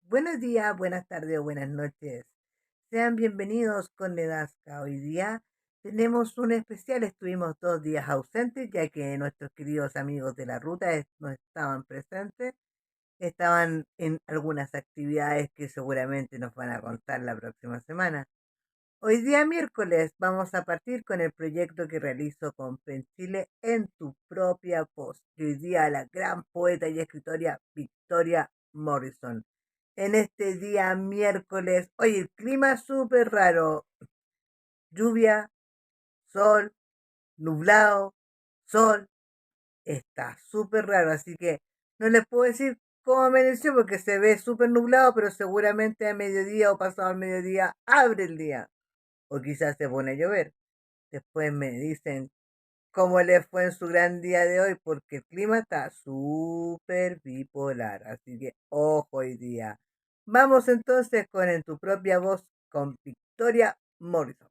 Buenos días, buenas tardes o buenas noches. Sean bienvenidos con Nedasca. Hoy día tenemos un especial. Estuvimos 2 días ausentes ya que nuestros queridos amigos de la ruta no estaban presentes. Estaban en algunas actividades que seguramente nos van a contar la próxima semana. Hoy día miércoles vamos a partir con el proyecto que realizo con Penchile en tu propia voz. Y hoy día la gran poeta y escritora Victoria Morrison. En este día miércoles, oye, el clima es súper raro. Lluvia, sol, nublado, sol. Está súper raro, así que no les puedo decir cómo amaneció porque se ve súper nublado, pero seguramente a mediodía o pasado al mediodía abre el día. O quizás se pone a llover. Después me dicen cómo les fue en su gran día de hoy, porque el clima está súper bipolar. Así que ojo hoy día. Vamos entonces con En tu propia voz con Victoria Morrison.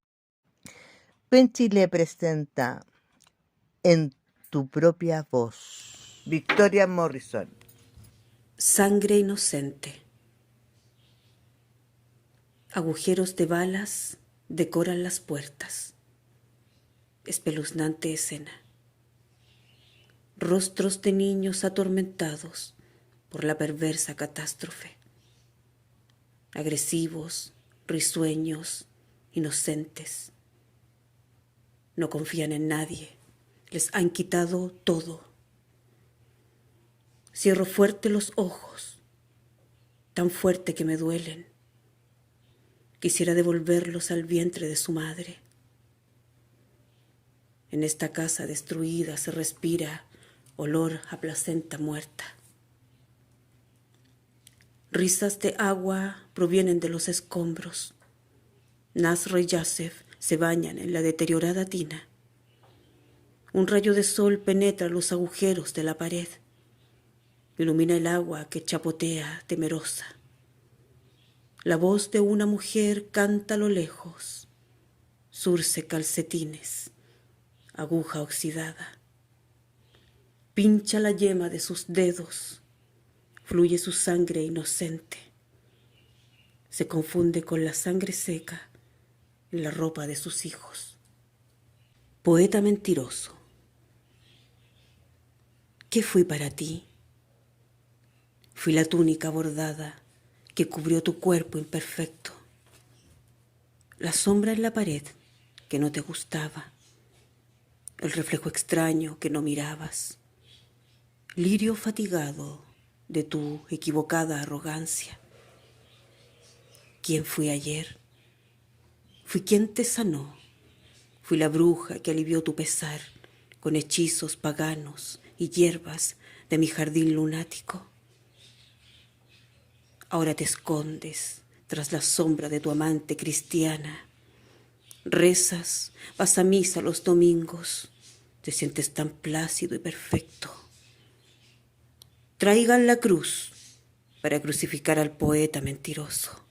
Penchi le presenta En tu propia voz. Victoria Morrison. Sangre inocente. Agujeros de balas decoran las puertas. Espeluznante escena. Rostros de niños atormentados por la perversa catástrofe. Agresivos, risueños, inocentes. No confían en nadie. Les han quitado todo. Cierro fuerte los ojos, tan fuerte que me duelen. Quisiera devolverlos al vientre de su madre. En esta casa destruida se respira olor a placenta muerta. Risas de agua provienen de los escombros. Nasra y Yasef se bañan en la deteriorada tina. Un rayo de sol penetra los agujeros de la pared. Ilumina el agua que chapotea temerosa. La voz de una mujer canta a lo lejos. Surce calcetines, aguja oxidada. Pincha la yema de sus dedos. Fluye su sangre inocente. Se confunde con la sangre seca en la ropa de sus hijos. Poeta mentiroso. ¿Qué fui para ti? Fui la túnica bordada que cubrió tu cuerpo imperfecto. La sombra en la pared que no te gustaba. El reflejo extraño que no mirabas. Lirio fatigado de tu equivocada arrogancia. ¿Quién fui ayer? Fui quien te sanó. Fui la bruja que alivió tu pesar con hechizos paganos y hierbas de mi jardín lunático. Ahora te escondes tras la sombra de tu amante cristiana. Rezas, vas a misa los domingos, te sientes tan plácido y perfecto. Traigan la cruz para crucificar al poeta mentiroso.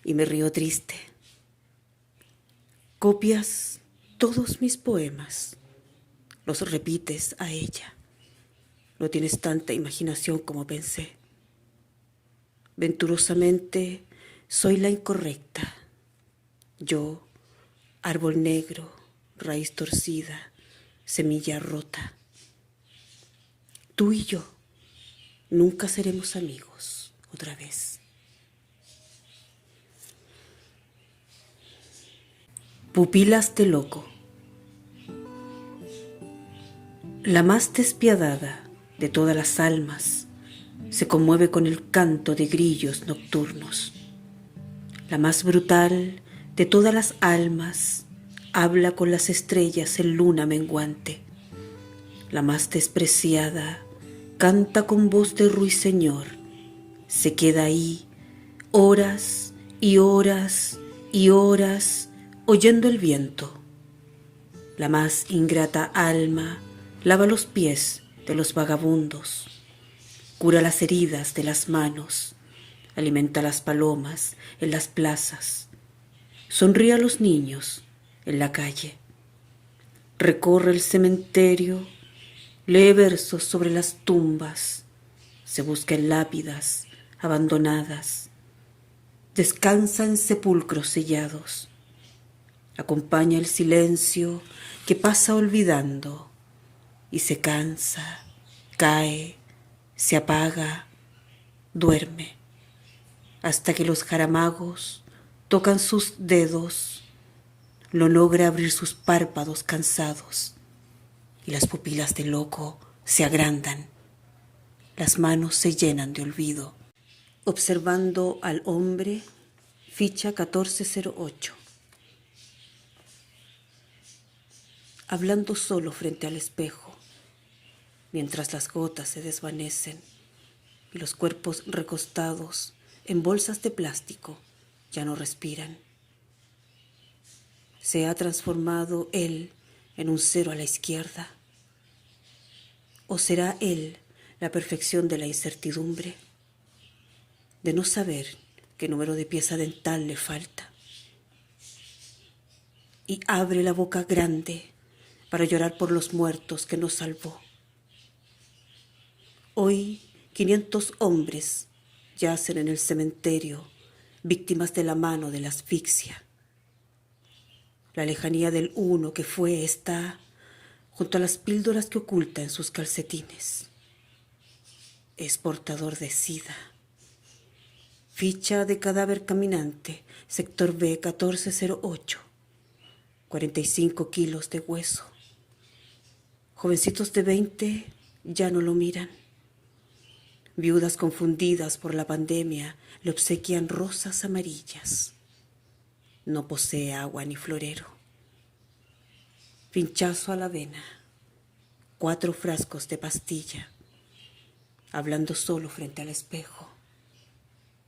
Y me río triste. Copias todos mis poemas, los repites a ella. No tienes tanta imaginación como pensé. Venturosamente soy la incorrecta. Yo, árbol negro, raíz torcida, semilla rota. Tú y yo nunca seremos amigos otra vez. Pupilas de loco. La más despiadada de todas las almas se conmueve con el canto de grillos nocturnos. La más brutal de todas las almas habla con las estrellas en luna menguante. La más despreciada canta con voz de ruiseñor. Se queda ahí horas y horas y horas oyendo el viento. La más ingrata alma lava los pies de los vagabundos, cura las heridas de las manos, alimenta las palomas en las plazas, sonríe a los niños en la calle, recorre el cementerio, lee versos sobre las tumbas, se busca en lápidas abandonadas, descansa en sepulcros sellados. Acompaña el silencio que pasa olvidando y se cansa, cae, se apaga, duerme, hasta que los jaramagos tocan sus dedos, lo logra abrir sus párpados cansados y las pupilas del loco se agrandan, las manos se llenan de olvido. Observando al hombre, ficha 1408. Hablando solo frente al espejo, mientras las gotas se desvanecen y los cuerpos recostados en bolsas de plástico ya no respiran. ¿Se ha transformado él en un cero a la izquierda? ¿O será él la perfección de la incertidumbre? De no saber qué número de pieza dental le falta. Y abre la boca grande para llorar por los muertos que nos salvó. Hoy 500 hombres yacen en el cementerio, víctimas de la mano de la asfixia. La lejanía del uno que fue está junto a las píldoras que oculta en sus calcetines. Es portador de SIDA. Ficha de cadáver caminante, sector B 1408. 45 kilos de hueso. Jovencitos de 20 ya no lo miran. Viudas confundidas por la pandemia le obsequian rosas amarillas. No posee agua ni florero. Pinchazo a la vena. 4 frascos de pastilla. Hablando solo frente al espejo,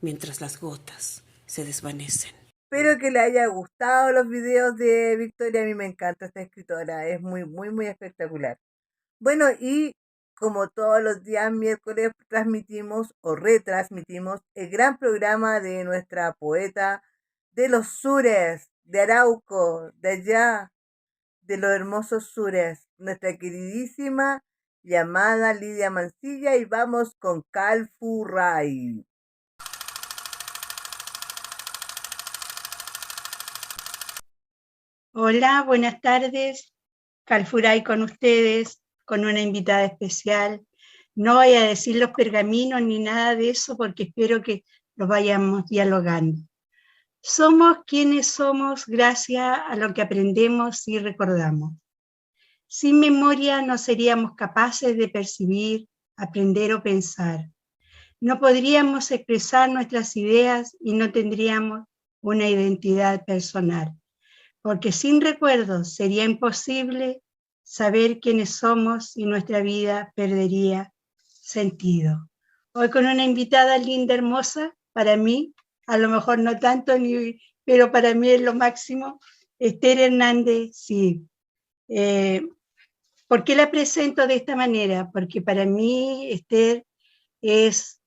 mientras las gotas se desvanecen. Espero que le haya gustado los videos de Victoria. A mí me encanta esta escritora. Es muy, muy, muy espectacular. Bueno, y como todos los días miércoles transmitimos o retransmitimos el gran programa de nuestra poeta de los sures, de Arauco, de allá, de los hermosos sures, nuestra queridísima llamada Lidia Mancilla, y vamos con Calfuray. Hola, buenas tardes. Calfuray con ustedes, con una invitada especial. No voy a decir los pergaminos ni nada de eso porque espero que los vayamos dialogando. Somos quienes somos gracias a lo que aprendemos y recordamos. Sin memoria no seríamos capaces de percibir, aprender o pensar. No podríamos expresar nuestras ideas y no tendríamos una identidad personal. Porque sin recuerdos sería imposible saber quiénes somos y nuestra vida perdería sentido. Hoy con una invitada linda, hermosa, para mí, a lo mejor no tanto, pero para mí es lo máximo, Esther Hernández, sí. ¿Por qué la presento de esta manera? Porque para mí Esther es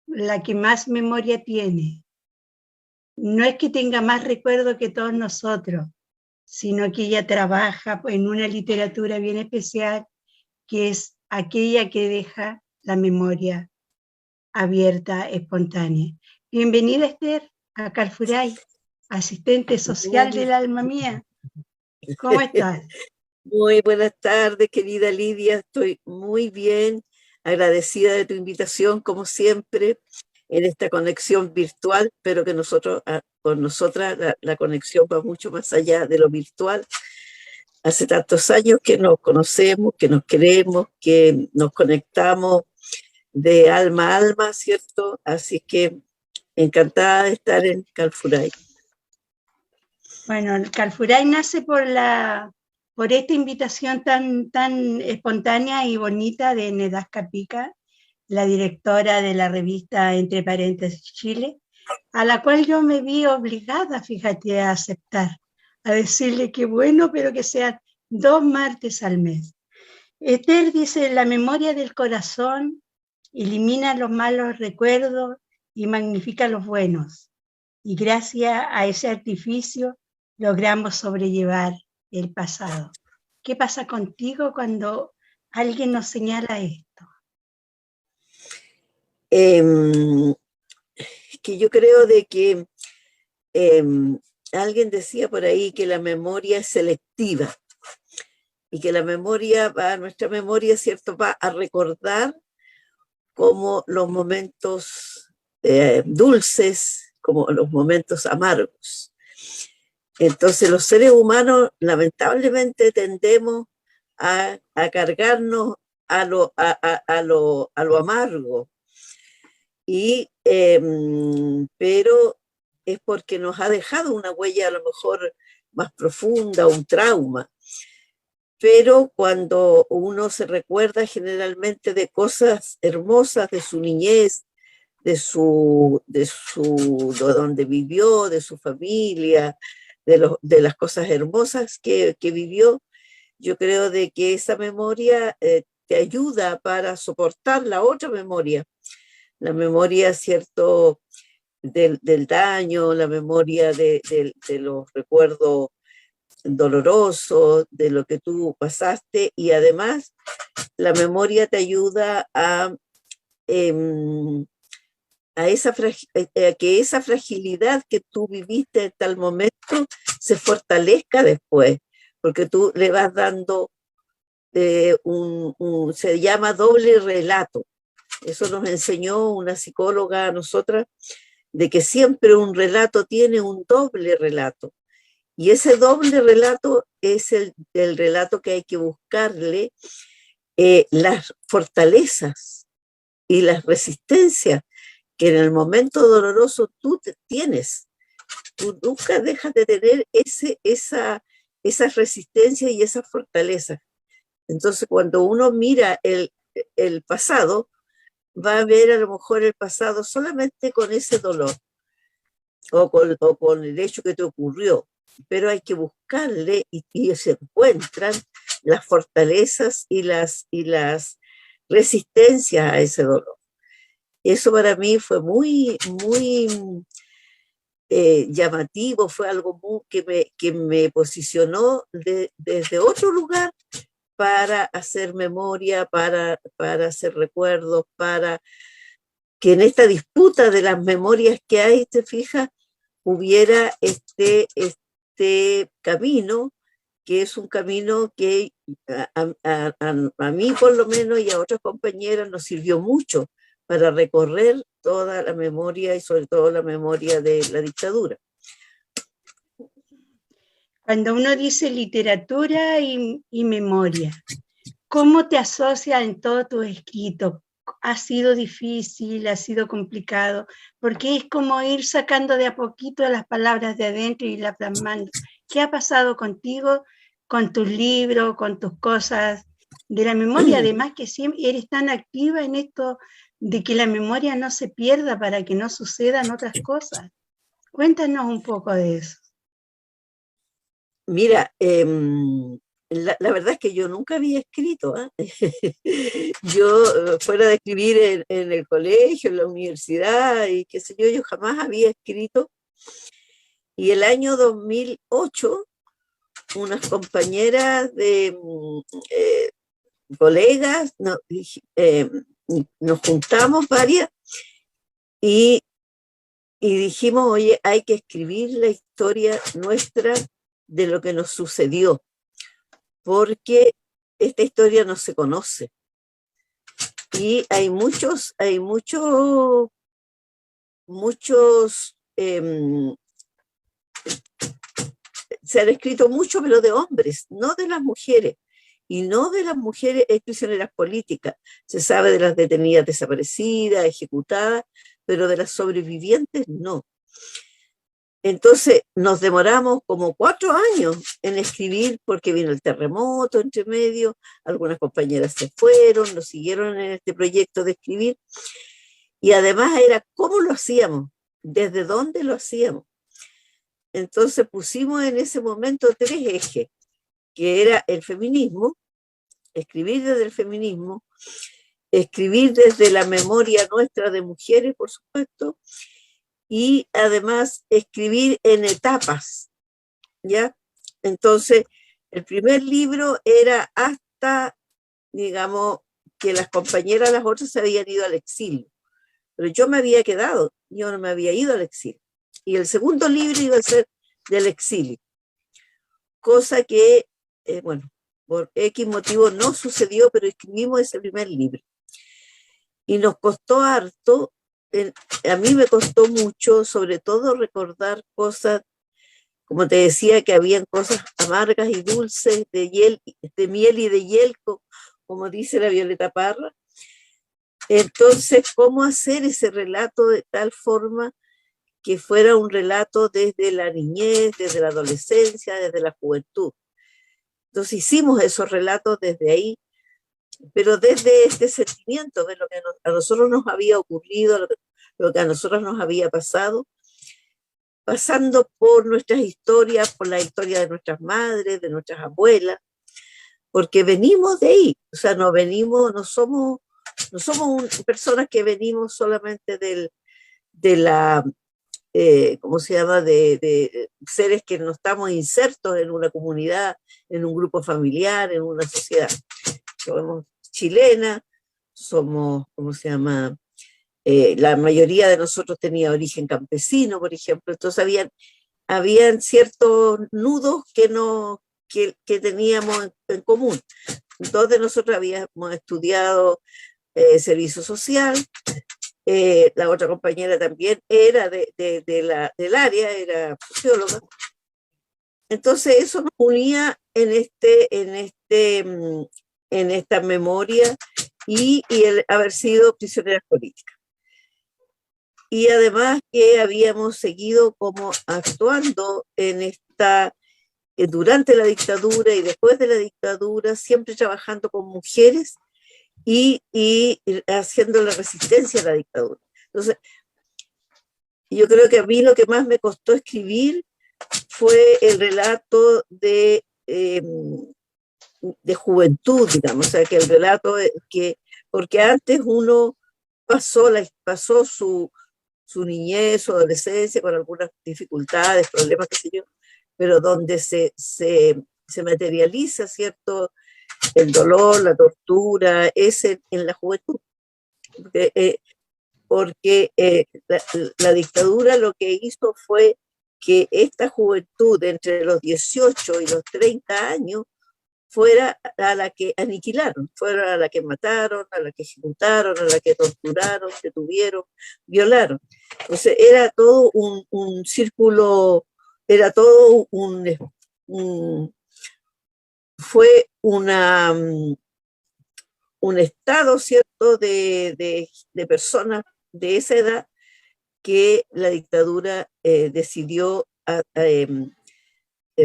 la que más memoria tiene. No es que tenga más recuerdo que todos nosotros, sino que ella trabaja en una literatura bien especial, que es aquella que deja la memoria abierta, espontánea. Bienvenida, Esther, a Calfuray, asistente social del alma mía. ¿Cómo estás? Muy buenas tardes, querida Lidia. Estoy muy bien, agradecida de tu invitación, como siempre, en esta conexión virtual, pero que con nosotras la conexión va mucho más allá de lo virtual. Hace tantos años que nos conocemos, que nos queremos, que nos conectamos de alma a alma, ¿cierto? Así que encantada de estar en Calfuray. Bueno, Calfuray nace por esta invitación tan espontánea y bonita de Nedasca Pica, la directora de la revista Entre Paréntesis Chile, a la cual yo me vi obligada, fíjate, a aceptar, a decirle que bueno, pero que sean 2 martes al mes. Esther dice, la memoria del corazón elimina los malos recuerdos y magnifica los buenos. Y gracias a ese artificio logramos sobrellevar el pasado. ¿Qué pasa contigo cuando alguien nos señala esto? que yo creo de que alguien decía por ahí que la memoria es selectiva y que la memoria, nuestra memoria, ¿cierto?, va a recordar como los momentos dulces, como los momentos amargos. Entonces los seres humanos lamentablemente tendemos a cargarnos a lo amargo, pero es porque nos ha dejado una huella a lo mejor más profunda, un trauma. Pero cuando uno se recuerda generalmente de cosas hermosas de su niñez, de donde vivió, de su familia, de las cosas hermosas que vivió, yo creo de que esa memoria te ayuda para soportar la otra memoria, la memoria, cierto, del daño, la memoria de los recuerdos dolorosos, de lo que tú pasaste, y además la memoria te ayuda a que esa fragilidad que tú viviste en tal momento se fortalezca después, porque tú le vas dando se llama doble relato. Eso nos enseñó una psicóloga a nosotras, de que siempre un relato tiene un doble relato. Y ese doble relato es el relato que hay que buscarle las fortalezas y las resistencias que en el momento doloroso tú tienes. Tú nunca dejas de tener esas resistencias y esas fortalezas. Entonces, cuando uno mira el pasado, va a ver a lo mejor el pasado solamente con ese dolor o con el hecho que te ocurrió, pero hay que buscarle y se encuentran las fortalezas y las resistencias a ese dolor. Eso para mí fue muy, muy llamativo, fue algo que me posicionó desde otro lugar para hacer memoria, para hacer recuerdos, para que en esta disputa de las memorias que hay, te fijas, hubiera este camino, que es un camino que a mí por lo menos y a otras compañeras nos sirvió mucho para recorrer toda la memoria y sobre todo la memoria de la dictadura. Cuando uno dice literatura y memoria, ¿cómo te asocia en todo tu escrito? ¿Ha sido difícil? ¿Ha sido complicado? Porque es como ir sacando de a poquito las palabras de adentro y las plasmando. ¿Qué ha pasado contigo, con tus libros, con tus cosas de la memoria? Además que siempre eres tan activa en esto de que la memoria no se pierda para que no sucedan otras cosas. Cuéntanos un poco de eso. Mira, la verdad es que yo nunca había escrito. Yo, fuera de escribir en el colegio, en la universidad y qué sé yo jamás había escrito. Y el año 2008, unas compañeras de colegas, nos juntamos varias y dijimos, oye, hay que escribir la historia nuestra de lo que nos sucedió, porque esta historia no se conoce. Y se han escrito mucho, pero de hombres, no de las mujeres, y no de las mujeres prisioneras políticas. Se sabe de las detenidas desaparecidas, ejecutadas, pero de las sobrevivientes no. Entonces nos demoramos como 4 años en escribir porque vino el terremoto entre medio, algunas compañeras se fueron, nos siguieron en este proyecto de escribir, y además era cómo lo hacíamos, desde dónde lo hacíamos. Entonces pusimos en ese momento 3 ejes, que era el feminismo, escribir desde el feminismo, escribir desde la memoria nuestra de mujeres, por supuesto, y además escribir en etapas, ¿ya? Entonces, el primer libro era hasta, digamos, que las compañeras, las otras, se habían ido al exilio, pero yo me había quedado, yo no me había ido al exilio. Y el segundo libro iba a ser del exilio, cosa que, bueno, por X motivo no sucedió, pero escribimos ese primer libro. Y nos costó harto, a mí me costó mucho, sobre todo recordar cosas, como te decía, que habían cosas amargas y dulces, de miel y de hielco, como dice la Violeta Parra. Entonces, ¿cómo hacer ese relato de tal forma que fuera un relato desde la niñez, desde la adolescencia, desde la juventud? Entonces hicimos esos relatos desde ahí, pero desde este sentimiento de lo que a nosotros nos había ocurrido, lo que a nosotros nos había pasado, pasando por nuestras historias, por la historia de nuestras madres, de nuestras abuelas, porque venimos de ahí, o sea, no somos personas que venimos solamente de la, ¿cómo se llama?, de seres que no estamos insertos en una comunidad, en un grupo familiar, en una sociedad. Somos chilenas, somos, ¿cómo se llama?, la mayoría de nosotros tenía origen campesino, por ejemplo, entonces habían ciertos nudos que teníamos en común. Dos de nosotros habíamos estudiado servicio social, la otra compañera también era del área, era socióloga. Entonces eso nos unía en esta memoria y el haber sido prisioneras políticas. Y además que habíamos seguido como actuando durante la dictadura y después de la dictadura, siempre trabajando con mujeres y haciendo la resistencia a la dictadura. Entonces, yo creo que a mí lo que más me costó escribir fue el relato de juventud, digamos, o sea, que el relato porque antes uno pasó su niñez, su adolescencia con algunas dificultades, problemas, qué sé yo, pero donde se materializa, ¿cierto?, el dolor, la tortura, es en la juventud. Porque la dictadura lo que hizo fue que esta juventud entre los 18 y los 30 años fuera a la que aniquilaron, fuera a la que mataron, a la que ejecutaron, a la que torturaron, detuvieron, violaron. Entonces era todo un círculo, era todo fue un estado, ¿cierto?, de personas de esa edad que la dictadura decidió,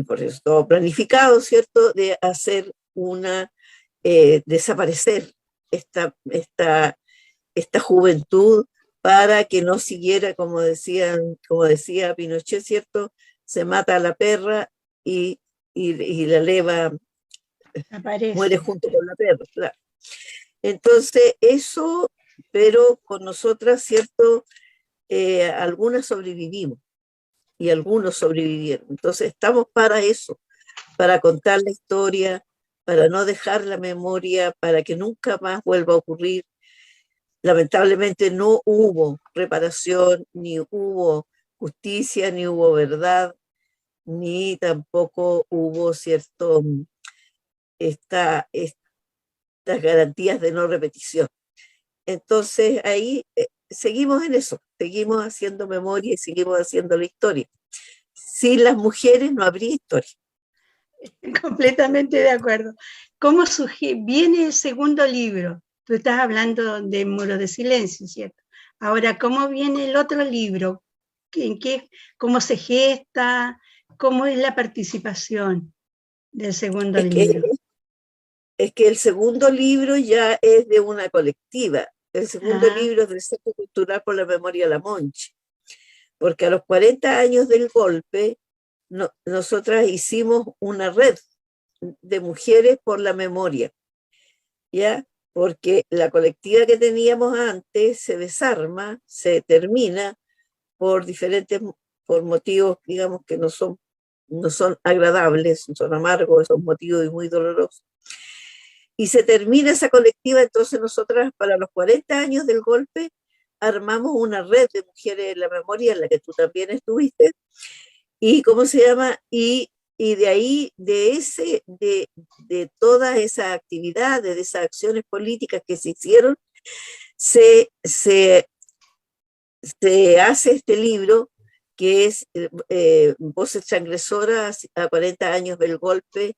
por eso todo planificado, ¿cierto?, de hacer desaparecer esta juventud para que no siguiera, como decía Pinochet, ¿cierto?, se mata a la perra y la leva muere junto con la perra, claro. Entonces eso, pero con nosotras, ¿cierto?, algunas sobrevivimos y algunos sobrevivieron. Entonces estamos para eso, para contar la historia, para no dejar la memoria, para que nunca más vuelva a ocurrir. Lamentablemente no hubo reparación, ni hubo justicia, ni hubo verdad, ni tampoco hubo estas garantías de no repetición. Entonces ahí seguimos en eso, seguimos haciendo memoria y seguimos haciendo la historia. Sin las mujeres no habría historia. Completamente de acuerdo. ¿Cómo viene el segundo libro? Tú estás hablando de Muro de Silencio, ¿cierto? Ahora, ¿cómo viene el otro libro? ¿Cómo se gesta? ¿Cómo es la participación del segundo libro? Es que el segundo libro ya es de una colectiva. El segundo libro es del Centro Cultural por la Memoria La Monchi. Porque a los 40 años del golpe, nosotras hicimos una red de mujeres por la memoria, ¿ya? Porque la colectiva que teníamos antes se desarma, se termina por motivos, digamos, que no son agradables, son amargos, son motivos muy dolorosos. Y se termina esa colectiva, entonces nosotras para los 40 años del golpe armamos una red de mujeres en la memoria en la que tú también estuviste, y ¿cómo se llama? Y de ahí, de todas esas actividades, de esas acciones políticas que se hicieron, se, se, se hace este libro que es Voces Transgresoras a 40 años del golpe,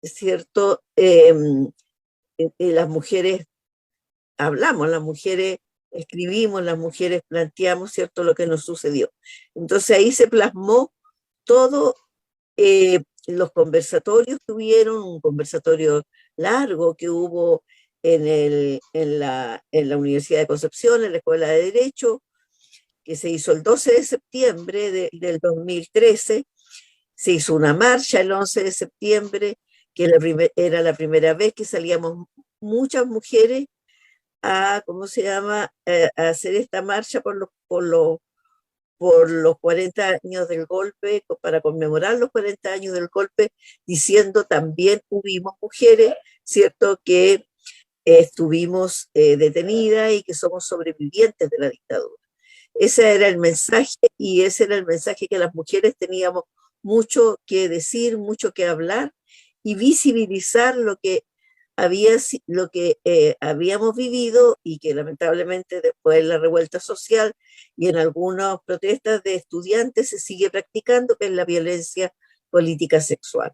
¿cierto? Las mujeres hablamos, las mujeres escribimos, las mujeres planteamos, ¿cierto?, lo que nos sucedió. Entonces ahí se plasmó todo, los conversatorios que hubieron, un conversatorio largo que hubo en la Universidad de Concepción, en la Escuela de Derecho, que se hizo el 12 de septiembre del 2013, se hizo una marcha el 11 de septiembre, que era la primera vez que salíamos muchas mujeres a, ¿cómo se llama?, a hacer esta marcha por los 40 años del golpe, para conmemorar los 40 años del golpe, diciendo también hubimos mujeres, ¿cierto?, que estuvimos detenidas y que somos sobrevivientes de la dictadura. Ese era el mensaje, y ese era el mensaje que las mujeres teníamos mucho que decir, mucho que hablar y visibilizar lo que habíamos vivido, y que lamentablemente después de la revuelta social y en algunas protestas de estudiantes se sigue practicando, que es la violencia política sexual.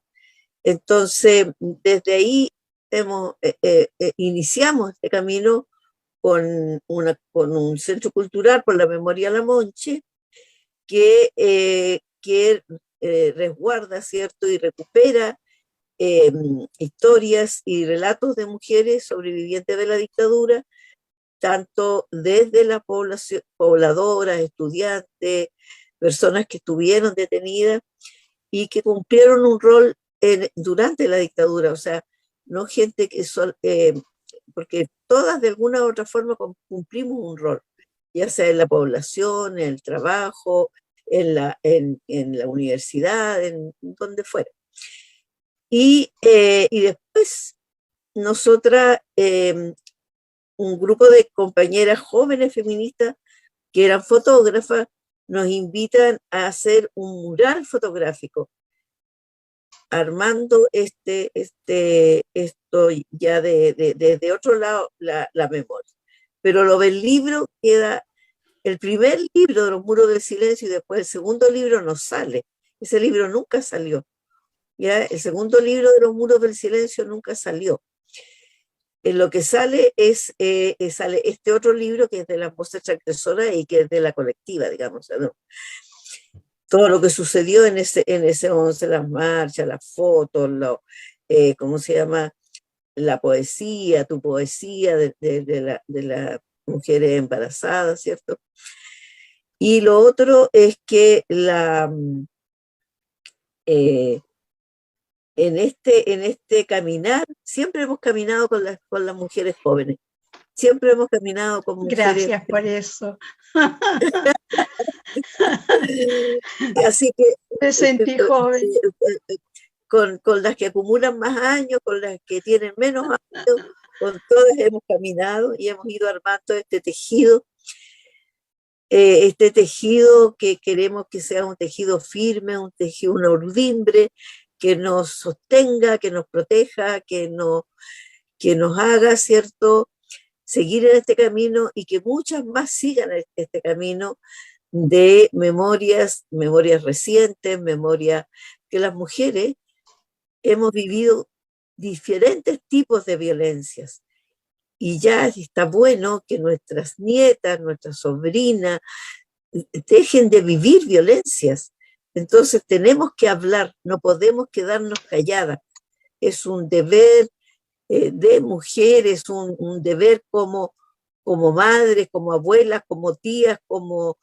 Entonces, desde ahí iniciamos este camino con un centro cultural por la memoria La Monche, que resguarda, ¿cierto?, y recupera historias y relatos de mujeres sobrevivientes de la dictadura, tanto desde la población, pobladoras, estudiantes, personas que estuvieron detenidas y que cumplieron un rol durante la dictadura, o sea, no gente que porque todas de alguna u otra forma cumplimos un rol, ya sea en la población, en el trabajo, en la universidad, en donde fuera. Y después nosotras, un grupo de compañeras jóvenes feministas que eran fotógrafas, nos invitan a hacer un mural fotográfico, armando esto ya desde otro lado la memoria. Pero lo del libro queda, el primer libro de los muros del silencio, y después el segundo libro no sale. Ese libro nunca salió. ¿Ya? El segundo libro de los muros del silencio nunca salió. En lo que sale sale este otro libro, que es de las voces transgresoras y que es de la colectiva, digamos, ¿no? Todo lo que sucedió en ese 11, las marchas, las fotos, ¿cómo se llama?, la poesía, tu poesía de las mujeres embarazadas, ¿cierto? Y lo otro es que en este caminar, siempre hemos caminado con las mujeres jóvenes, siempre hemos caminado con mujeres. Gracias por eso. Así que Me sentí joven. con las que acumulan más años, con las que tienen menos años, con todas hemos caminado y hemos ido armando este tejido que queremos que sea un tejido firme, un tejido, una urdimbre que nos sostenga, que nos proteja, que nos haga, ¿cierto?, seguir en este camino, y que muchas más sigan este camino de memorias recientes, memorias que las mujeres hemos vivido diferentes tipos de violencias. Y ya está bueno que nuestras nietas, nuestras sobrinas, dejen de vivir violencias. Entonces tenemos que hablar, no podemos quedarnos calladas. Es un deber de mujeres, un deber como madres, como abuelas, como tías, como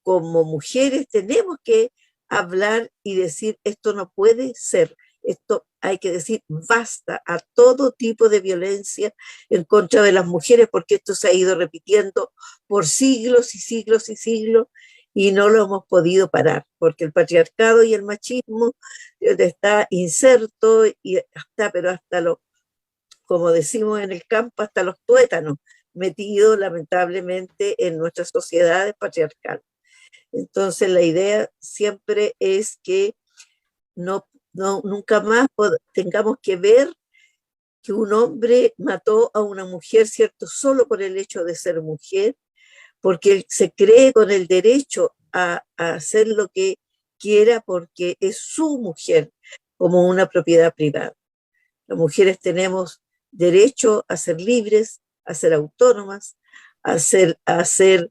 mujeres. Tenemos que hablar y decir, esto no puede ser. Esto hay que decir basta a todo tipo de violencia en contra de las mujeres, porque esto se ha ido repitiendo por siglos y siglos y siglos, y no lo hemos podido parar, porque el patriarcado y el machismo está inserto, y pero hasta como decimos en el campo, hasta los tuétanos metido lamentablemente en nuestras sociedades patriarcales. Entonces la idea siempre es que nunca más tengamos que ver que un hombre mató a una mujer, ¿cierto? Solo por el hecho de ser mujer, porque él se cree con el derecho a hacer lo que quiera porque es su mujer, como una propiedad privada. Las mujeres tenemos derecho a ser libres, a ser autónomas, a ejercer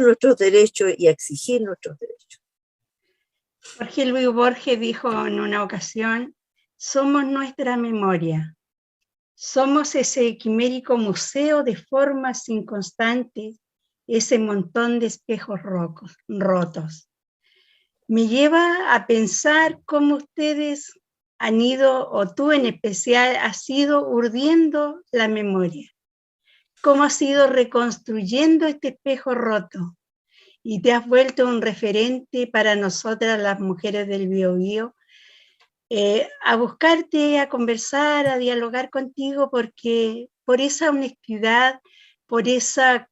nuestros derechos y a exigir nuestros derechos. Jorge Luis Borges dijo en una ocasión: somos nuestra memoria, somos ese quimérico museo de formas inconstantes, ese montón de espejos rotos. Me lleva a pensar cómo ustedes han ido, o tú en especial, has ido urdiendo la memoria, cómo has ido reconstruyendo este espejo roto y te has vuelto un referente para nosotras las mujeres del Biobío, a buscarte, a conversar, a dialogar contigo, porque por esa honestidad, por esa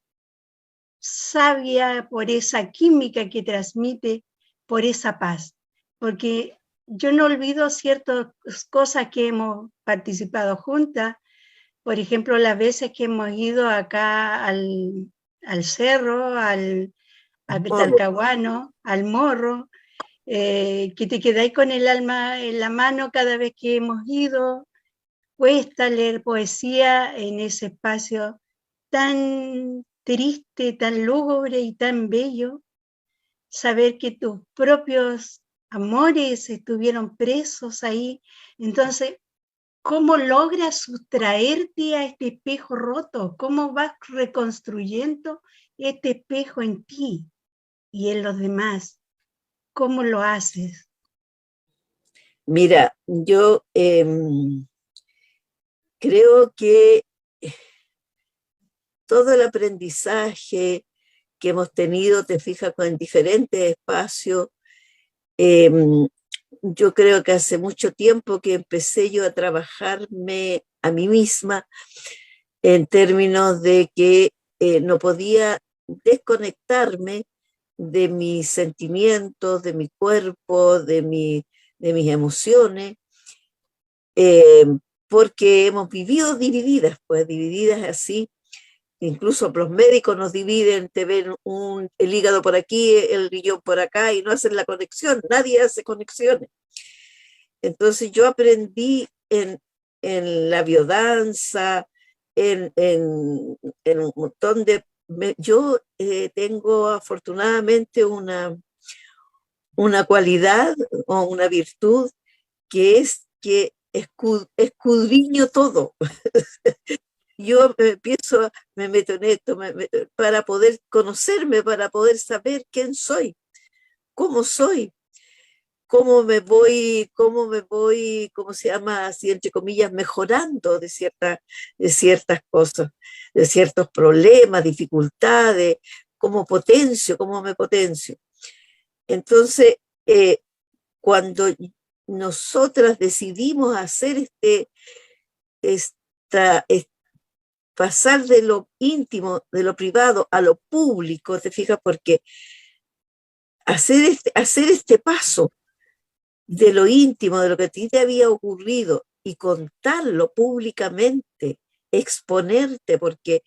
sabia, por esa química que transmite, por esa paz. Porque yo no olvido ciertas cosas que hemos participado juntas, por ejemplo, las veces que hemos ido acá al cerro, al Talcahuano, al Morro, que te quedáis con el alma en la mano cada vez que hemos ido. Cuesta leer poesía en ese espacio tan triste, tan lúgubre y tan bello. Saber que tus propios amores estuvieron presos ahí. Entonces, ¿cómo logras sustraerte a este espejo roto? ¿Cómo vas reconstruyendo este espejo en ti y en los demás? ¿Cómo lo haces? Mira, yo creo que todo el aprendizaje que hemos tenido, te fijas, en diferentes espacios, yo creo que hace mucho tiempo que empecé yo a trabajarme a mí misma en términos de que no podía desconectarme de mis sentimientos, de mi cuerpo, de mis emociones, eh, porque hemos vivido divididas, pues divididas así. Incluso los médicos nos dividen, te ven el hígado por aquí, el riñón por acá y no hacen la conexión, nadie hace conexiones. Entonces yo aprendí en la biodanza, en un montón de... Yo tengo afortunadamente una cualidad o una virtud que es que escudriño todo. Yo me meto en esto para poder conocerme, para poder saber quién soy, cómo me voy, ¿cómo se llama? Así, entre comillas, mejorando de ciertas cosas, de ciertos problemas, dificultades, cómo me potencio. Entonces, cuando nosotras decidimos hacer pasar de lo íntimo, de lo privado a lo público, te fijas, porque hacer este paso de lo íntimo, de lo que a ti te había ocurrido y contarlo públicamente, exponerte, porque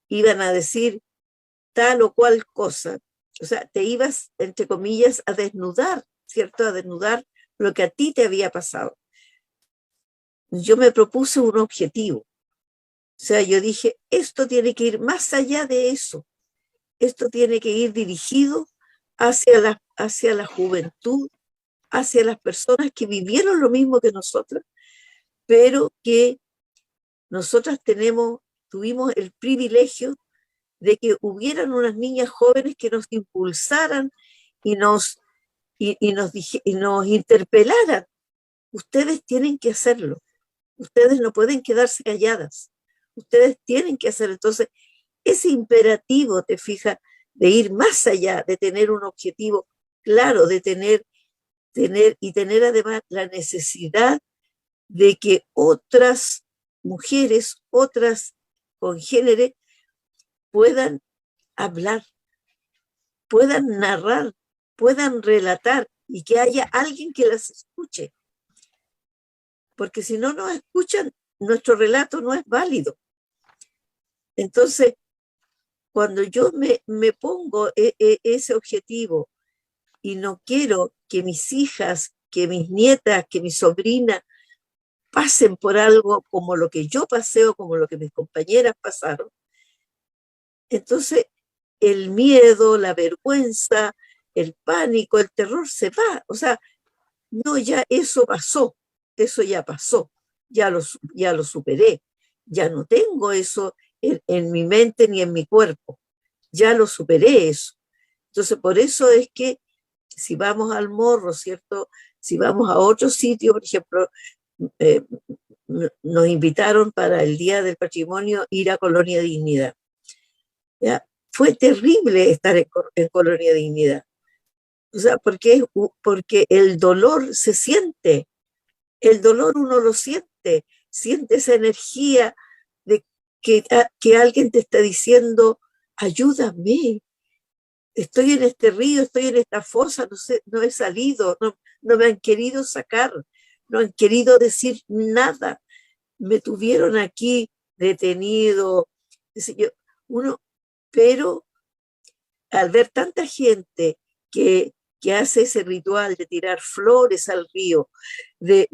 iban a decir tal o cual cosa, o sea, te ibas, entre comillas, a desnudar, ¿cierto? A desnudar lo que a ti te había pasado. Yo me propuse un objetivo. O sea, yo dije, esto tiene que ir más allá de eso. Esto tiene que ir dirigido hacia la juventud, hacia las personas que vivieron lo mismo que nosotras, pero que nosotras tuvimos el privilegio de que hubieran unas niñas jóvenes que nos impulsaran y nos interpelaran. Ustedes tienen que hacerlo. Ustedes no pueden quedarse calladas. Ustedes tienen que hacerlo. Entonces, ese imperativo, te fijas, de ir más allá, de tener un objetivo claro, de tener además la necesidad de que otras mujeres, otras congéneres puedan hablar, puedan narrar, puedan relatar y que haya alguien que las escuche. Porque si no nos escuchan, nuestro relato no es válido. Entonces, cuando yo me pongo ese objetivo y no quiero que mis hijas, que mis nietas, que mis sobrinas pasen por algo como lo que yo pasé o como lo que mis compañeras pasaron, entonces el miedo, la vergüenza, el pánico, el terror se va. O sea, no, ya eso pasó, eso ya pasó, ya lo superé, ya no tengo eso en mi mente ni en mi cuerpo, ya lo superé eso. Entonces, por eso es que si vamos al Morro, ¿cierto? Si vamos a otro sitio, por ejemplo, eh, nos invitaron para el Día del Patrimonio ir a Colonia Dignidad. ¿Ya? Fue terrible estar en Colonia Dignidad. O sea, porque el dolor se siente, el dolor uno lo siente esa energía de que alguien te está diciendo, ayúdame, estoy en este río, estoy en esta fosa, no sé, no he salido, no me han querido sacar, no han querido decir nada, me tuvieron aquí detenido, qué sé yo, pero al ver tanta gente que hace ese ritual de tirar flores al río, de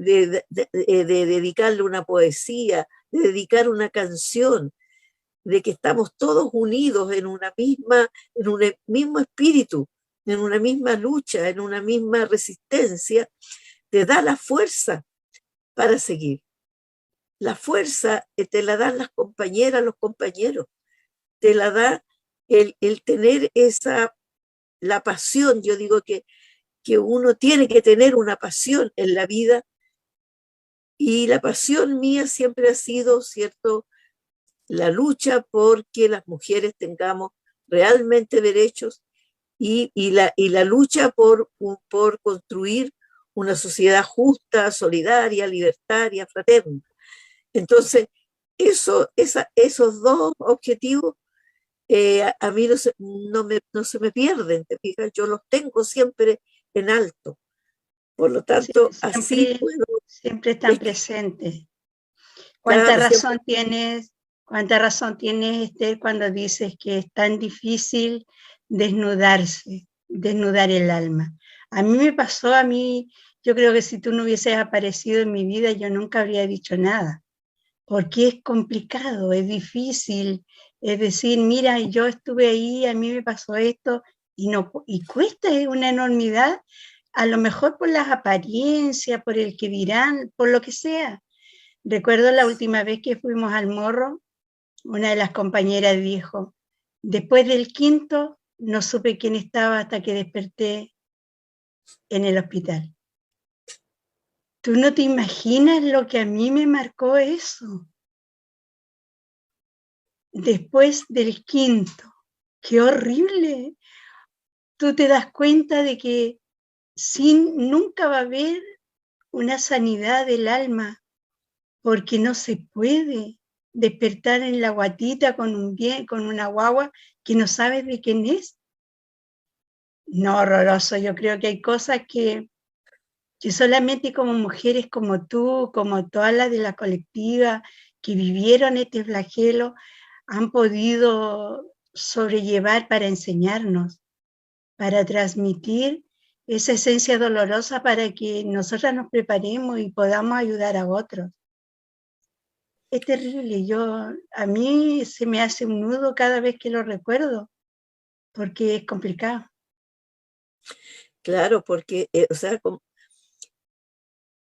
dedicarle una poesía, de dedicar una canción, de que estamos todos unidos en en un mismo espíritu, en una misma lucha, en una misma resistencia, te da la fuerza para seguir. La fuerza te la dan las compañeras, los compañeros, te la da el tener la pasión. Yo digo que uno tiene que tener una pasión en la vida, y la pasión mía siempre ha sido, ¿cierto?, la lucha porque las mujeres tengamos realmente derechos y la lucha por construir una sociedad justa, solidaria, libertaria, fraterna. Entonces, esos dos objetivos a mí no se me pierden, ¿te fijas? Yo los tengo siempre en alto. Por lo Sí, tanto, así puedo. siempre están Es que, presentes. claro, siempre, Cuánta razón tienes, Esther, cuando dices que es tan difícil desnudarse, desnudar el alma. A mí me pasó, yo creo que si tú no hubieses aparecido en mi vida, yo nunca habría dicho nada, porque es complicado, es difícil, es decir, mira, yo estuve ahí, a mí me pasó esto, y cuesta, es una enormidad, a lo mejor por las apariencias, por el que dirán, por lo que sea. Recuerdo la última vez que fuimos al Morro, una de las compañeras dijo, después del quinto no supe quién estaba hasta que desperté en el hospital. Tú no te imaginas lo que a mí me marcó eso. Después del quinto, qué horrible. Tú te das cuenta de que nunca va a haber una sanidad del alma, porque no se puede despertar en la guatita con una guagua que no sabes de quién es. No, horroroso. Yo creo que hay cosas que solamente como mujeres como tú, como todas las de la colectiva que vivieron este flagelo, han podido sobrellevar para enseñarnos, para transmitir esa esencia dolorosa para que nosotras nos preparemos y podamos ayudar a otros. Es terrible, a mí se me hace un nudo cada vez que lo recuerdo, porque es complicado. claro, porque, o sea,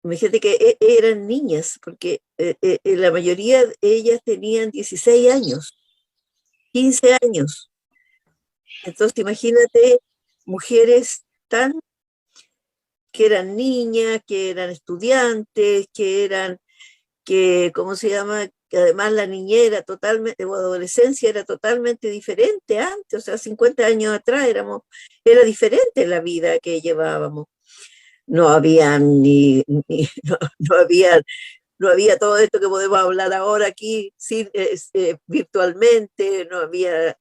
fíjate que eran niñas, porque la mayoría de ellas tenían 16 años, 15 años. Entonces, imagínate mujeres que eran niñas, que eran estudiantes, ¿cómo se llama? Que además la niñera totalmente, o adolescencia era totalmente diferente antes, o sea, 50 años atrás era diferente la vida que llevábamos. No había no había todo esto que podemos hablar ahora aquí virtualmente, no había,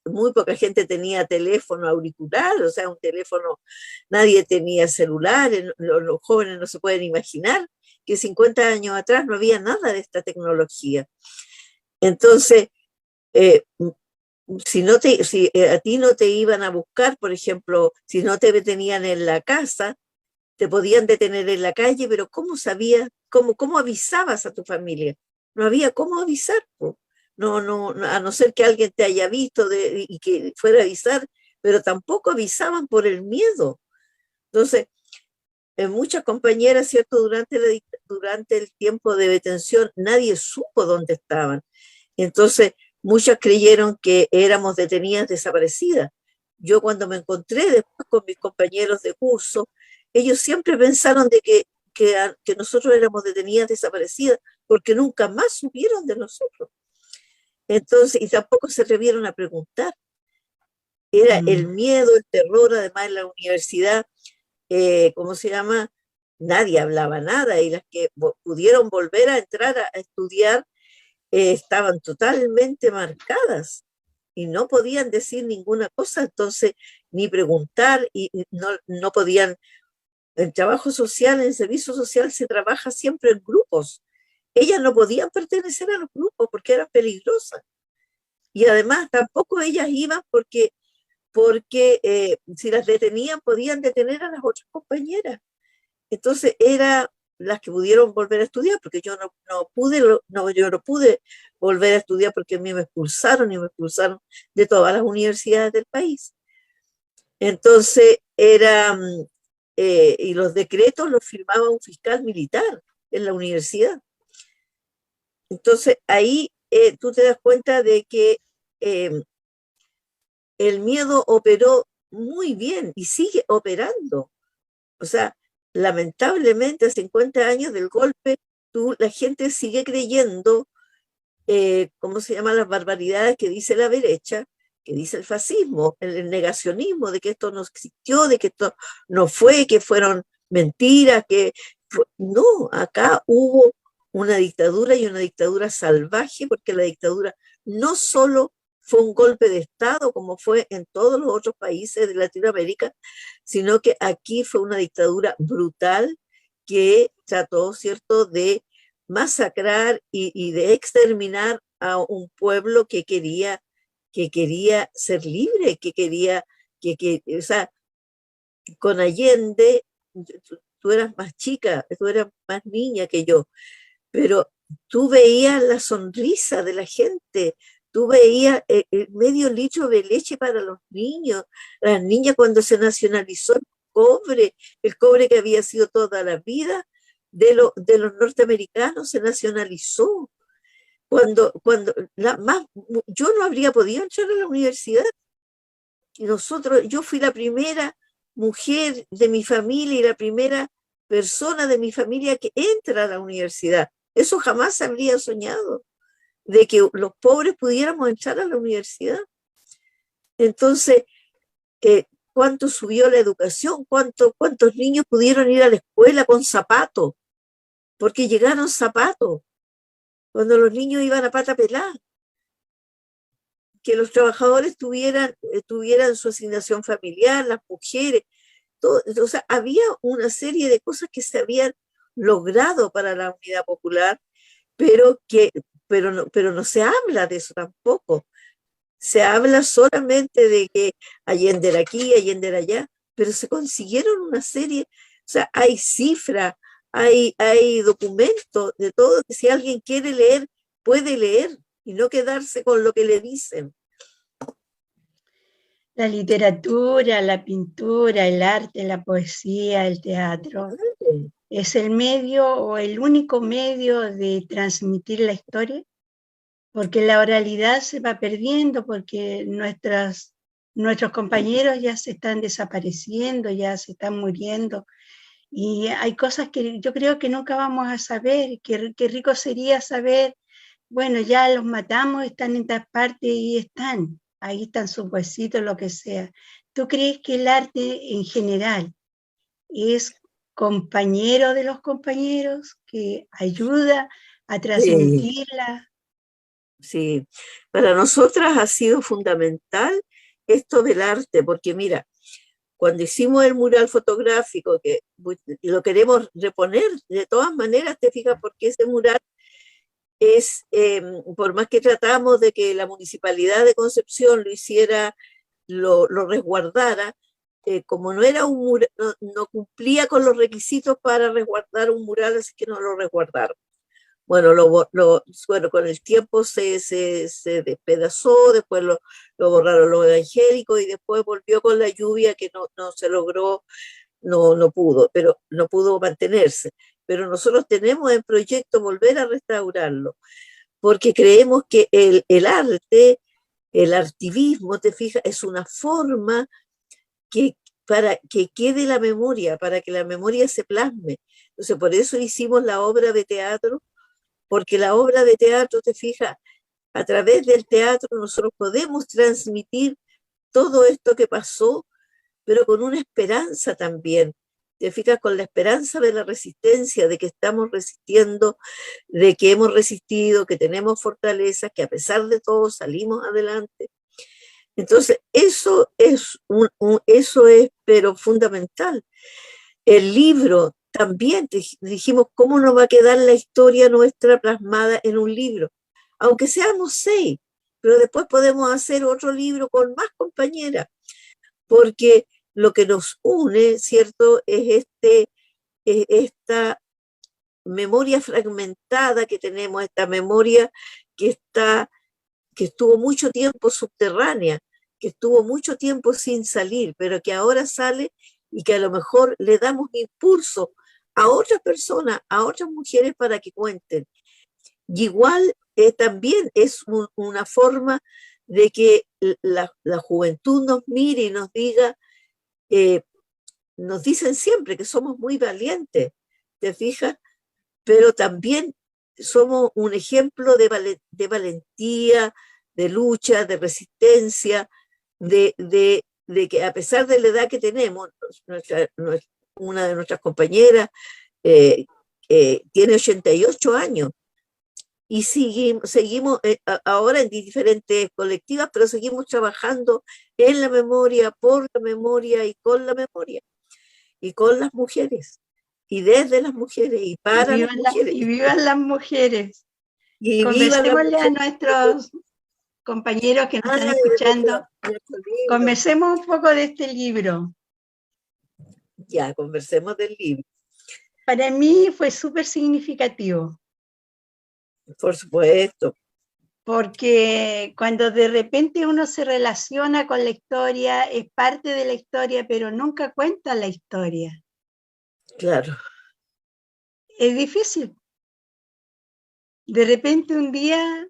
muy poca gente tenía teléfono auricular, o sea, un teléfono, nadie tenía celulares, los jóvenes no se pueden imaginar que 50 años atrás no había nada de esta tecnología. Entonces, eh, si a ti no te iban a buscar, por ejemplo, si no te detenían en la casa, te podían detener en la calle, pero ¿cómo sabías, cómo avisabas a tu familia? No había cómo avisar, po. A no ser que alguien te haya visto y que fuera a avisar, pero tampoco avisaban por el miedo. Entonces, muchas compañeras, ¿cierto? Durante el tiempo de detención, nadie supo dónde estaban. Entonces, muchas creyeron que éramos detenidas desaparecidas. Yo cuando me encontré después con mis compañeros de curso, ellos siempre pensaron que nosotros éramos detenidas desaparecidas porque nunca más supieron de nosotros. Entonces, y tampoco se atrevieron a preguntar. Era el miedo, el terror, además en la universidad, ¿cómo se llama? Nadie hablaba nada y las que pudieron volver a entrar a estudiar estaban totalmente marcadas y no podían decir ninguna cosa, entonces ni preguntar y no podían. El trabajo social, en el servicio social se trabaja siempre en grupos. Ellas no podían pertenecer a los grupos porque eran peligrosas y además tampoco ellas iban porque si las detenían podían detener a las otras compañeras. Entonces era las que pudieron volver a estudiar, porque yo yo no pude volver a estudiar porque a mí me expulsaron y me expulsaron de todas las universidades del país. Entonces y los decretos los firmaba un fiscal militar en la universidad. Entonces ahí tú te das cuenta de que el miedo operó muy bien y sigue operando. O sea, lamentablemente a 50 años del golpe, la gente sigue creyendo, ¿cómo se llaman las barbaridades que dice la derecha, que dice el fascismo, el negacionismo de que esto no existió, de que esto no fue, que fueron mentiras, no, acá hubo una dictadura y una dictadura salvaje, porque la dictadura no solo fue un golpe de Estado, como fue en todos los otros países de Latinoamérica, sino que aquí fue una dictadura brutal que trató, ¿cierto?, de masacrar y de exterminar a un pueblo que quería ser libre, o sea, con Allende, tú eras más chica, tú eras más niña que yo, pero tú veías la sonrisa de la gente, tú veías el medio litro de leche para los niños, las niñas cuando se nacionalizó el cobre que había sido toda la vida de los norteamericanos se nacionalizó. Yo no habría podido entrar a la universidad. Y yo fui la primera mujer de mi familia y la primera persona de mi familia que entra a la universidad. Eso jamás se habría soñado, de que los pobres pudiéramos entrar a la universidad. Entonces, ¿cuánto subió la educación? ¿Cuántos niños pudieron ir a la escuela con zapatos? Porque llegaron zapatos cuando los niños iban a pata pelada. Que los trabajadores tuvieran su asignación familiar, las mujeres, todo, o sea, había una serie de cosas que se habían logrado para la unidad popular, pero no se habla de eso tampoco. Se habla solamente de que Allende era aquí, Allende era allá, pero se consiguieron una serie, o sea, hay cifras, hay documentos de todo, que si alguien quiere leer, puede leer y no quedarse con lo que le dicen. La literatura, la pintura, el arte, la poesía, el teatro, es el medio o el único medio de transmitir la historia, porque la oralidad se va perdiendo, porque nuestros compañeros ya se están desapareciendo, ya se están muriendo, y hay cosas que yo creo que nunca vamos a saber. Qué rico sería saber, bueno, ya los matamos, están en todas partes y ahí están sus huesitos, lo que sea. ¿Tú crees que el arte en general es compañero de los compañeros, que ayuda a Sí, transmitirla. sí. Para nosotras ha sido fundamental esto del arte, porque mira, cuando hicimos el mural fotográfico, que lo queremos reponer de todas maneras, te fijas, porque ese mural es, por más que tratamos de que la Municipalidad de Concepción lo hiciera, lo resguardara, como no era un mural, no cumplía con los requisitos para resguardar un mural, así que no lo resguardaron. Bueno, bueno, con el tiempo se despedazó, después lo borraron los evangélicos y después volvió con la lluvia que no se logró, no pudo, pero no pudo mantenerse. Pero nosotros tenemos en proyecto volver a restaurarlo, porque creemos que el arte, el artivismo, te fijas, es una forma que, para que quede la memoria, para que la memoria se plasme. Entonces, por eso hicimos la obra de teatro, porque la obra de teatro, te fijas, a través del teatro nosotros podemos transmitir todo esto que pasó, pero con una esperanza también. Te fijas, con la esperanza de la resistencia, de que estamos resistiendo, de que hemos resistido, que tenemos fortalezas, que a pesar de todo salimos adelante. Entonces, eso es, pero fundamental. El libro también, dijimos, ¿cómo nos va a quedar la historia nuestra plasmada en un libro? Aunque seamos 6, pero después podemos hacer otro libro con más compañeras, porque lo que nos une, ¿cierto?, es esta memoria fragmentada que tenemos, esta memoria que que estuvo mucho tiempo subterránea, que estuvo mucho tiempo sin salir, pero que ahora sale y que a lo mejor le damos impulso a otras personas, a otras mujeres para que cuenten. Y igual también es una forma de que la juventud nos mire y nos diga, nos dicen siempre que somos muy valientes, ¿te fijas? Pero también somos un ejemplo de valentía, de lucha, de resistencia, de que a pesar de la edad que tenemos, una de nuestras compañeras eh, tiene 88 años y seguimos ahora en diferentes colectivas, pero seguimos trabajando en la memoria, por la memoria y con la memoria, y con las mujeres, y desde las mujeres, y para las mujeres, Y vivan las mujeres. y vivan las Conversémosle a mujeres. nuestros compañeros que nos están De escuchando. nuestro libro. Conversemos un poco de este libro. Ya, conversemos del libro. Para mí fue súper significativo, Por supuesto, porque cuando de repente uno se relaciona con la historia, es parte de la historia, pero nunca cuenta la historia. claro. Es difícil. De repente un día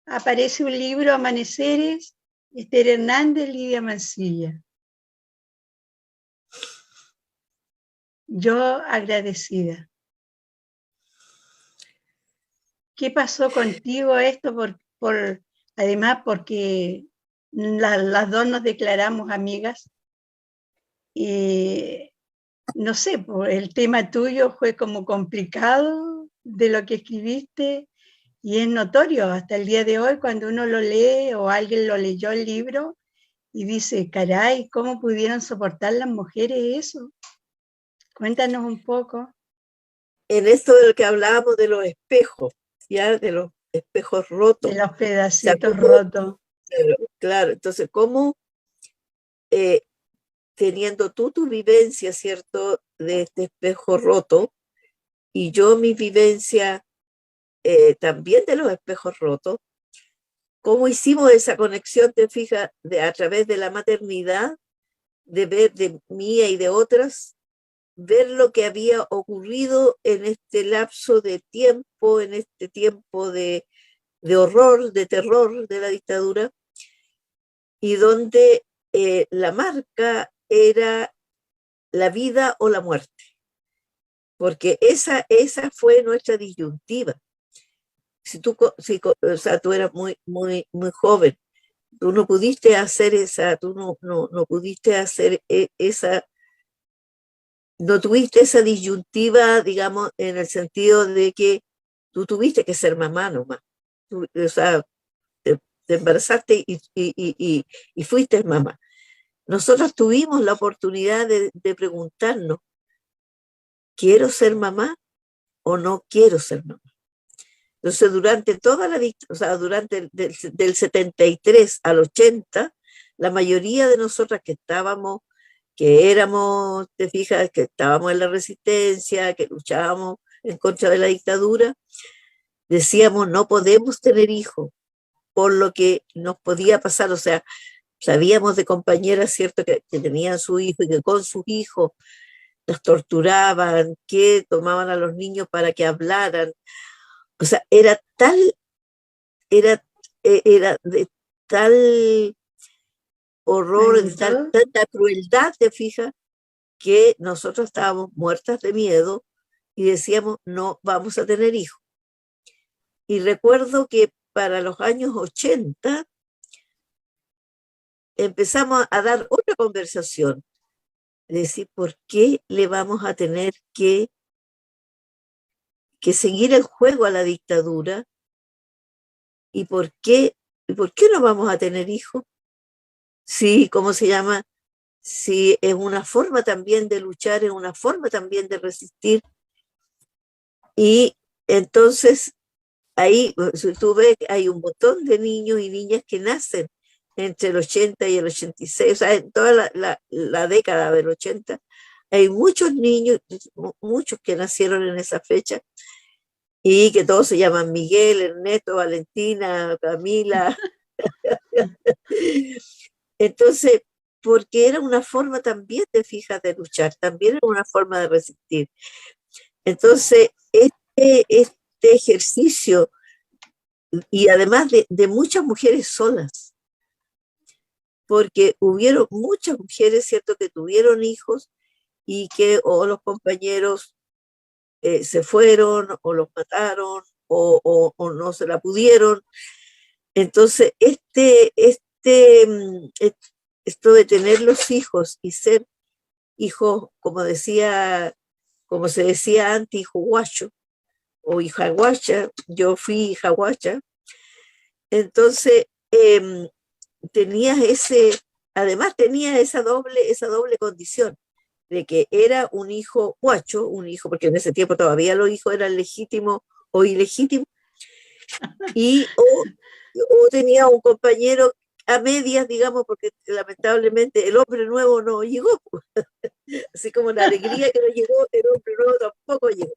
aparece un libro, Amaneceres, Esther Hernández, Lidia Mancilla. Yo agradecida. ¿Qué pasó contigo esto? Además, porque las dos nos declaramos amigas. Y no sé, el tema tuyo fue como complicado de lo que escribiste y es notorio hasta el día de hoy cuando uno lo lee o alguien lo leyó el libro y dice, caray, ¿cómo pudieron soportar las mujeres eso? Cuéntanos un poco. En esto del que hablábamos de los espejos, ya de los espejos rotos. De los O sea, pedacitos rotos. claro, entonces, ¿cómo teniendo tú tu vivencia, ¿cierto?, de este espejo roto, y yo mi vivencia también de los espejos rotos, cómo hicimos esa conexión, te fijas, a través de la maternidad, de ver de mía y de otras, ver lo que había ocurrido en este lapso de tiempo, en este tiempo de horror, de terror de la dictadura, y donde la marca era la vida o la muerte, porque esa fue nuestra disyuntiva. O sea, tú eras muy joven, tú no pudiste hacer tú no pudiste hacer esa no tuviste esa disyuntiva, digamos, en el sentido de que tú tuviste que ser mamá nomás. O sea, te embarazaste y fuiste mamá. Nosotros tuvimos la oportunidad de preguntarnos, ¿quiero ser mamá o no quiero ser mamá? Entonces, durante toda la o sea, durante del 73 al 80, la mayoría de nosotras que estábamos, que éramos, te fijas, que estábamos en la resistencia, que luchábamos en contra de la dictadura, decíamos, no podemos tener hijos por lo que nos podía pasar. O sea, sabíamos de compañeras, ¿cierto?, que tenían su hijo y que con sus hijos los torturaban, que tomaban a los niños para que hablaran. O sea, era, era de tal horror, de tanta crueldad, te fijas, que nosotros estábamos muertas de miedo y decíamos, no vamos a tener hijos. Y recuerdo que para los años 80 empezamos a dar otra conversación, es decir, ¿por qué le vamos a tener que seguir el juego a la dictadura? ¿Y por qué no vamos a tener hijos? Sí, ¿cómo se llama? Sí, es una forma también de luchar, es una forma también de resistir. Y entonces ahí, si tú ves, hay un montón de niños y niñas que nacen entre el 80 y el 86, o sea, en toda la década del 80, hay muchos niños, muchos que nacieron en esa fecha, y que todos se llaman Miguel, Ernesto, Valentina, Camila. Entonces, porque era una forma también, te fijas, de luchar, también era una forma de resistir. Entonces, este ejercicio, y además de muchas mujeres solas, porque hubieron muchas mujeres, ¿cierto?, que tuvieron hijos y que o los compañeros se fueron o los mataron o no se la pudieron. Entonces, esto de tener los hijos y ser hijos, como se decía antes, hijo guacho o hija guacha, yo fui hija guacha. Entonces, tenías además tenía esa doble condición de que era un hijo guacho, un hijo, porque en ese tiempo todavía los hijos eran legítimos o ilegítimos, o tenía un compañero a medias, digamos, porque lamentablemente el hombre nuevo no llegó, así como la alegría que no llegó, el hombre nuevo tampoco llegó.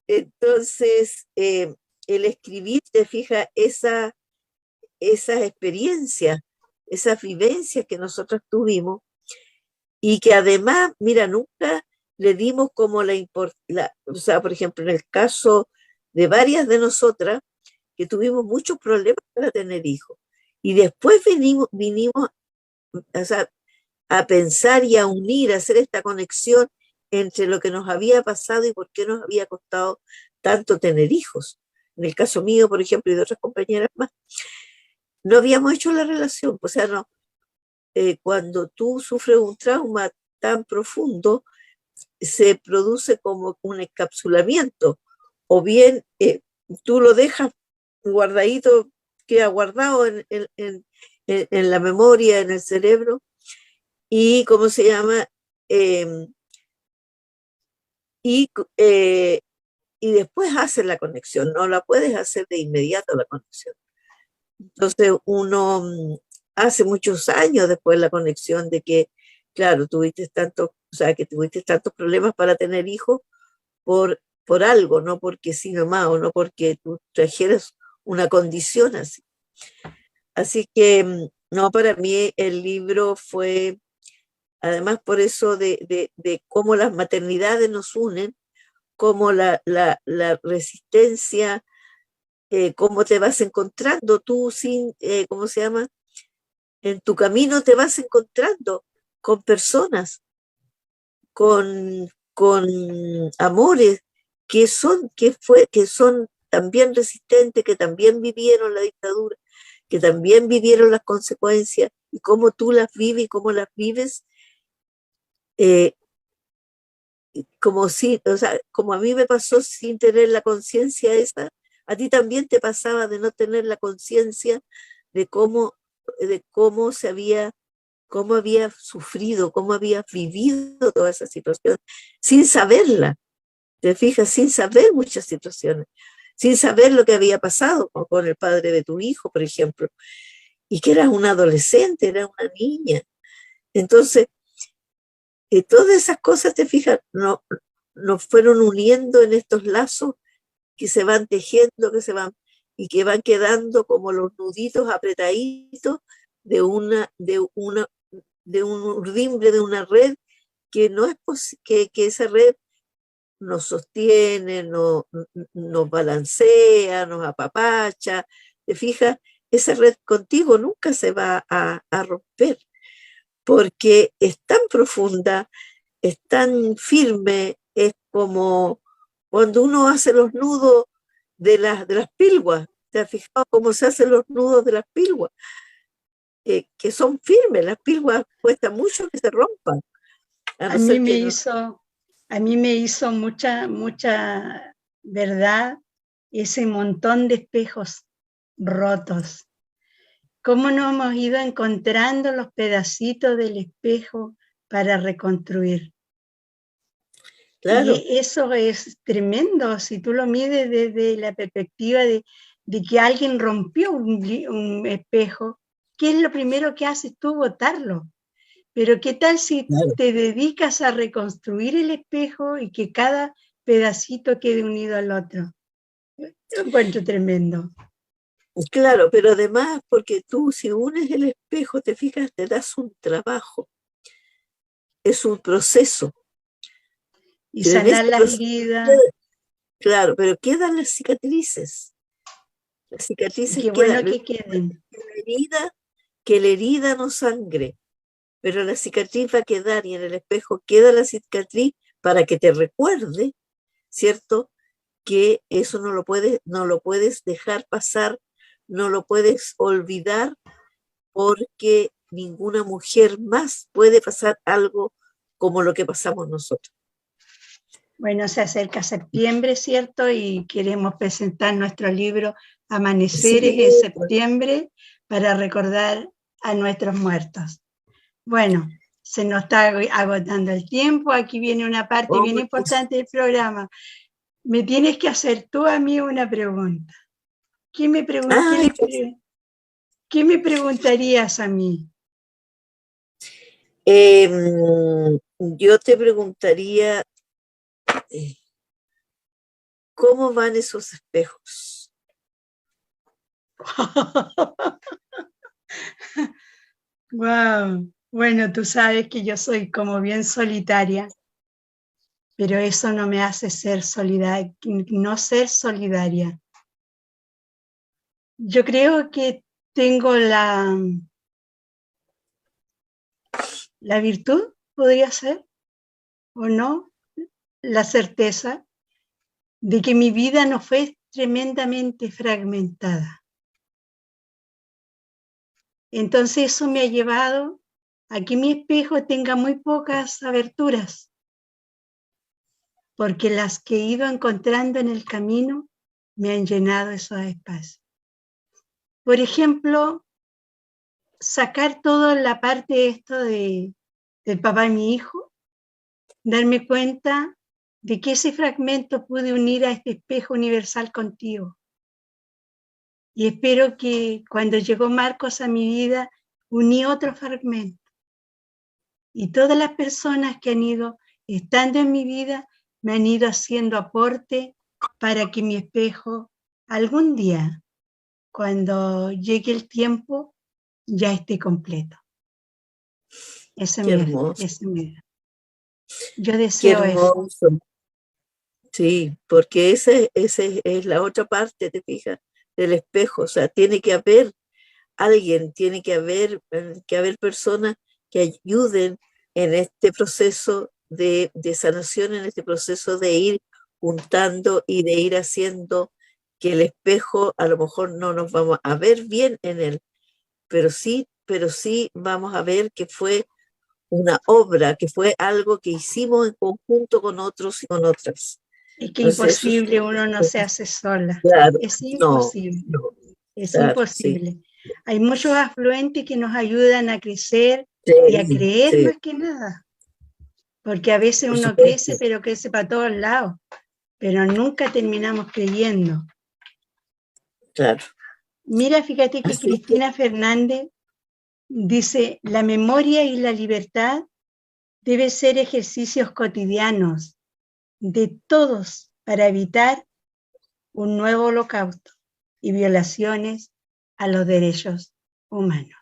Entonces el escribir, te fijas, esas experiencias, esas vivencias que nosotros tuvimos, y que además, mira, nunca le dimos como o sea, por ejemplo, en el caso de varias de nosotras, que tuvimos muchos problemas para tener hijos, y después vinimos o sea, a pensar y a unir, a hacer esta conexión entre lo que nos había pasado y por qué nos había costado tanto tener hijos. En el caso mío, por ejemplo, y de otras compañeras más, no habíamos hecho la relación. O sea, no, cuando tú sufres un trauma tan profundo, se produce como un encapsulamiento, o bien tú lo dejas guardadito, queda guardado en la memoria, en el cerebro, y ¿cómo se llama? Y, eh, y después haces la conexión, no la puedes hacer de inmediato la conexión. Entonces uno hace muchos años después la conexión de que, claro, o sea, que tuviste tantos problemas para tener hijos por algo, no porque sí nomás, o no porque tú trajeras una condición así. Así que, no, para mí el libro fue, además por eso de cómo las maternidades nos unen, cómo la resistencia, cómo te vas encontrando tú ¿cómo se llama? En tu camino te vas encontrando con personas, con amores que son también resistentes, que también vivieron la dictadura, que también vivieron las consecuencias, y cómo tú las vives y cómo las vives, eh, como si, o sea, como a mí me pasó sin tener la conciencia esa, a ti también te pasaba de no tener la conciencia de cómo cómo había sufrido, cómo había vivido toda esa situación, sin saberla, te fijas, sin saber muchas situaciones, sin saber lo que había pasado con el padre de tu hijo, por ejemplo, y que eras una adolescente, era una niña. Entonces, todas esas cosas, te fijas, no, nos fueron uniendo en estos lazos que se van tejiendo, que se van y que van quedando como los nuditos apretaditos de de un urdimbre, de una red que no es que esa red nos sostiene, nos balancea, nos apapacha. ¿Te fijas? Esa red contigo nunca se va a romper porque es tan profunda, es tan firme, es como cuando uno hace los nudos de las pilguas. ¿Te has fijado cómo se hacen los nudos de las pilguas? Que son firmes, las pilguas cuesta mucho que se rompan, a A no mí ser me que no. hizo, a mí me hizo mucha verdad ese montón de espejos rotos. Cómo nos hemos ido encontrando los pedacitos del espejo para reconstruir. Claro, Y eso es tremendo, si tú lo mides desde la perspectiva de que alguien rompió un espejo, ¿qué es lo primero que haces tú? Botarlo. Pero ¿qué tal si claro, te dedicas a reconstruir el espejo y que cada pedacito quede unido al otro? Lo encuentro tremendo. claro, pero además porque tú si unes el espejo, te fijas, te das un trabajo, es un proceso, Y pero en sanar ese las proceso, heridas. claro, pero quedan las Y cicatrices qué quedan, bueno que queden. herida, que la herida no sangre, pero la cicatriz va a quedar y en el espejo queda la cicatriz para que te recuerde, ¿cierto? Que eso no lo puedes dejar pasar, no lo puedes olvidar porque ninguna mujer más puede pasar algo como lo que pasamos nosotros. Bueno, se acerca septiembre, ¿cierto? Y queremos presentar nuestro libro Amaneceres Sí, en septiembre para recordar a nuestros muertos. Bueno, se nos está agotando el tiempo. Aquí viene una parte bien importante del programa. Me tienes que hacer tú a mí una pregunta. ¿Qué me, ay, qué me preguntarías a mí? yo te preguntaría, eh, ¿cómo van esos espejos? Wow. Bueno, tú sabes que yo soy como bien solitaria, pero eso no me hace ser solidaria, no ser solidaria. Yo creo que tengo la virtud, podría ser, o no, la certeza de que mi vida no fue tremendamente fragmentada. Entonces eso me ha llevado a que mi espejo tenga muy pocas aberturas, porque las que he ido encontrando en el camino me han llenado esos espacios. Por ejemplo, sacar toda la parte de esto del papá y mi hijo, darme cuenta de que ese fragmento pude unir a este espejo universal contigo. Y espero que cuando llegó Marcos a mi vida, uní otro fragmento. Y todas las personas que han ido estando en mi vida me han ido haciendo aporte para que mi espejo algún día, cuando llegue el tiempo, ya esté completo. Qué hermoso, Ese me Yo qué deseo eso. hermoso. Sí, porque ese es la otra parte, te fijas, del espejo. O sea, tiene que haber alguien, tiene que haber personas que ayuden en este proceso de sanación, en este proceso de ir juntando y de ir haciendo que el espejo, a lo mejor no nos vamos a ver bien en él, pero sí vamos a ver que fue una obra, que fue algo que hicimos en conjunto con otros y con otras. Es que Entonces, eso es, imposible, uno no se hace sola. claro, Es no, imposible, no, es claro, sí, imposible. Hay muchos afluentes que nos ayudan a crecer y a sí, creer sí, más que nada, porque a veces por uno crece, supuesto, pero crece para todos lados, pero nunca terminamos creyendo. claro. Mira, fíjate que Así que, Cristina Fernández dice, la memoria y la libertad deben ser ejercicios cotidianos de todos para evitar un nuevo holocausto y violaciones a los derechos humanos.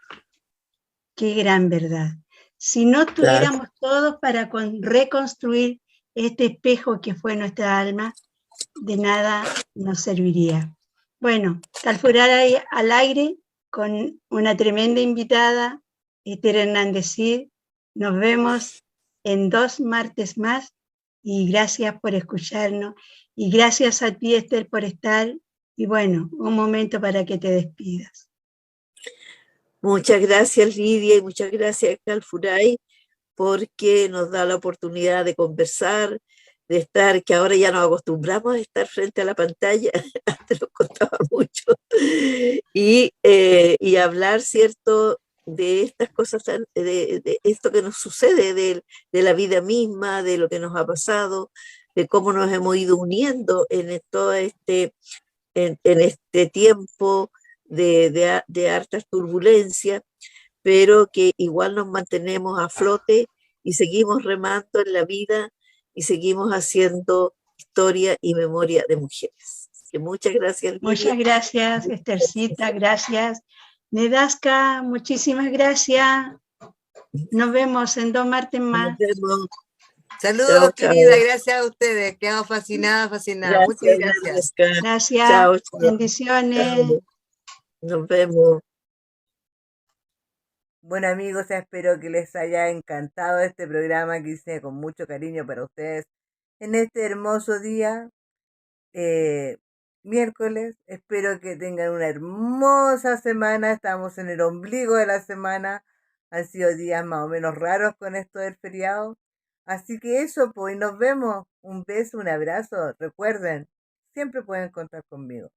Qué gran verdad. Si no claro, estuviéramos todos para reconstruir este espejo que fue nuestra alma, de nada nos serviría. Bueno, Calfurar al aire con una tremenda invitada, Esther Hernández Cid. Nos vemos en 2 martes más y gracias por escucharnos y gracias a ti, Esther, por estar. Y bueno, un momento para que te despidas. muchas gracias Lidia y muchas gracias Calfuray, porque nos da la oportunidad de conversar, de estar, que ahora ya nos acostumbramos a estar frente a la pantalla, antes nos costaba mucho, y hablar, ¿cierto?, de estas cosas, de esto que nos sucede, de la vida misma, de lo que nos ha pasado, de cómo nos hemos ido uniendo en todo en este tiempo de hartas turbulencias, pero que igual nos mantenemos a flote y seguimos remando en la vida y seguimos haciendo historia y memoria de mujeres. Así que muchas gracias, Lidia. Muchas gracias, Esthercita, gracias. Nedasca, muchísimas gracias. Nos vemos en 2 martes Nos más. vemos. Saludos, Chao, querida, chao. gracias a ustedes. Quedamos fascinadas, fascinadas. Muchas Gracias, gracias. Nadesca. Gracias, Chao, chao, bendiciones. chao. Nos vemos. Bueno, amigos, espero que les haya encantado este programa que hice con mucho cariño para ustedes en este hermoso día, eh, miércoles. Espero que tengan una hermosa semana. Estamos en el ombligo de la semana. Han sido días más o menos raros con esto del feriado. Así que eso, pues, nos vemos. Un beso, un abrazo. Recuerden, siempre pueden contar conmigo.